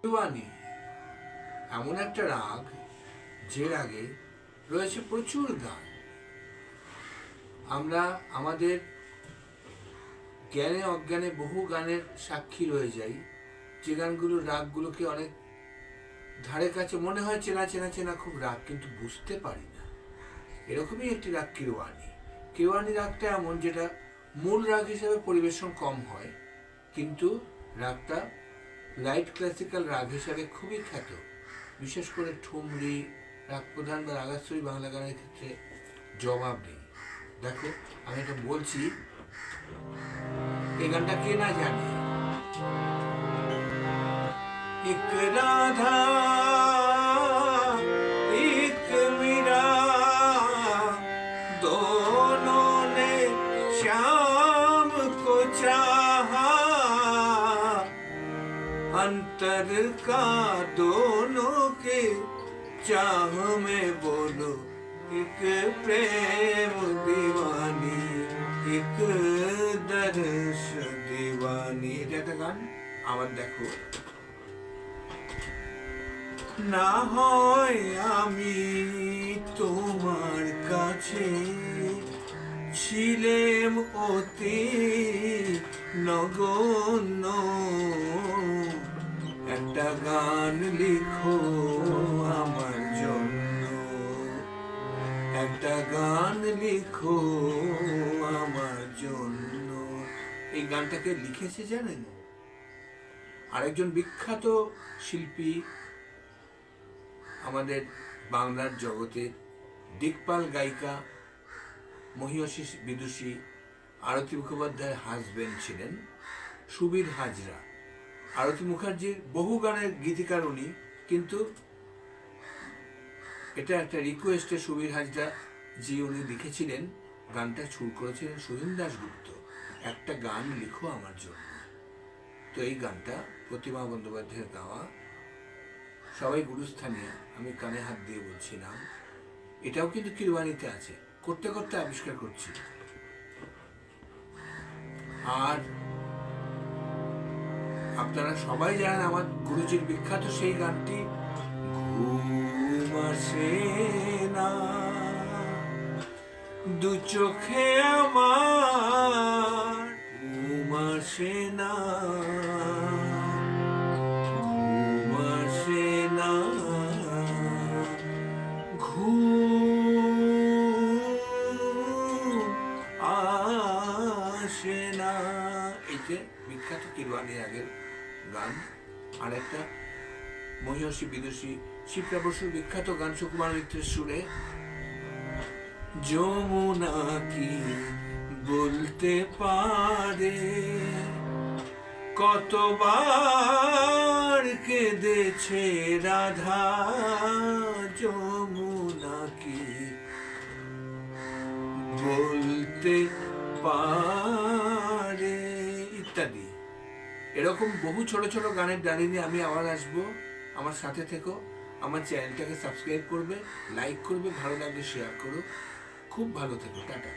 কিরওয়ানি এমন একটা রাগ যে রাগে রয়েছে প্রচুর গান। আমরা আমাদের জ্ঞানে অজ্ঞানে বহু গানের সাক্ষী রয়ে যাই, যে গানগুলোর রাগগুলোকে অনেক ধারে কাছে মনে হয় চেনা চেনা চেনা খুব রাগ, কিন্তু বুঝতে পারি না। এরকমই একটি রাগ কিরওয়ানি। কিরওয়ানি রাগটা এমন যেটা মূল রাগ হিসেবে পরিবেশন কম হয়, কিন্তু রাগটা লাইট ক্লাসিক্যাল রাগ হিসাবে খুবই খ্যাত। বিশেষ করে ঠুমরি, রাগ প্রধান বা রাগাশ্বরী বাংলা গানের ক্ষেত্রে জবাব নেই। দেখো, আমি এটা বলছি, এই গানটা কে না জানে। एक राधा एक मीरा दोनों ने श्याम को चाहा, अंतर का दोनों के चाह में बोलो एक प्रेम दीवानी एक दर्श दीवानी। এটা একটা গান। আবার দেখো, না হয় আমি তোমার কাছে ছিলেম অতি নগণ্য, একটা গান লিখো আমার জন্য, একটা গান লিখো আমার জন্য। এই গানটাকে লিখেছে জানেন আরেকজন বিখ্যাত শিল্পী, আমাদের বাংলার জগতের দিকপাল গায়িকা, মহিয়সী বিদুষী আরতি মুখোপাধ্যায়ের হাজবেন্ড ছিলেন সুবীর হাজরা। আরতি মুখার্জির বহু গানের গীতিকার উনি, কিন্তু এটা একটা রিকোয়েস্টে সুবীর হাজরা জি উনি লিখেছিলেন, গানটা সুর করেছিলেন সুধীন দাশগুপ্ত, একটা গান লিখো আমার জন্য। তো এই গানটা প্রতিমা বন্দ্যোপাধ্যায়ের গাওয়া, সবাই গুরুস্থানীয়, আমি কানে হাত দিয়ে বলছিলাম। এটাও কিন্তু কিরওয়ানিতে আছে, করতে করতে আবিষ্কার করছি। আর আপনারা সবাই জানেন আমার গুরুজির বিখ্যাত সেই গানটি, ঘুম আসে না দু চোখে আমার, ঘুম আসে না বিখ্যাত কিরওয়ানি আগের গান। আর একটা মহিয়সী বিদুষী শিপ্রা বসুর বিখ্যাত গান সুকুমার মিত্রের সুরে, যমুনা কি বলতে পারে কতবার কেঁদেছে রাধা, যমুনা কি বলতে পারে, ইত্যাদি। এরকম বহু ছোট ছোট গানের ডালি নিয়ে আমি আবার আসবো। আমার সাথে থেকো, আমার চ্যানেলটাকে সাবস্ক্রাইব করবে, লাইক করবে, ভালো লাগলে শেয়ার করো। খুব ভালো থেকো, টাটা।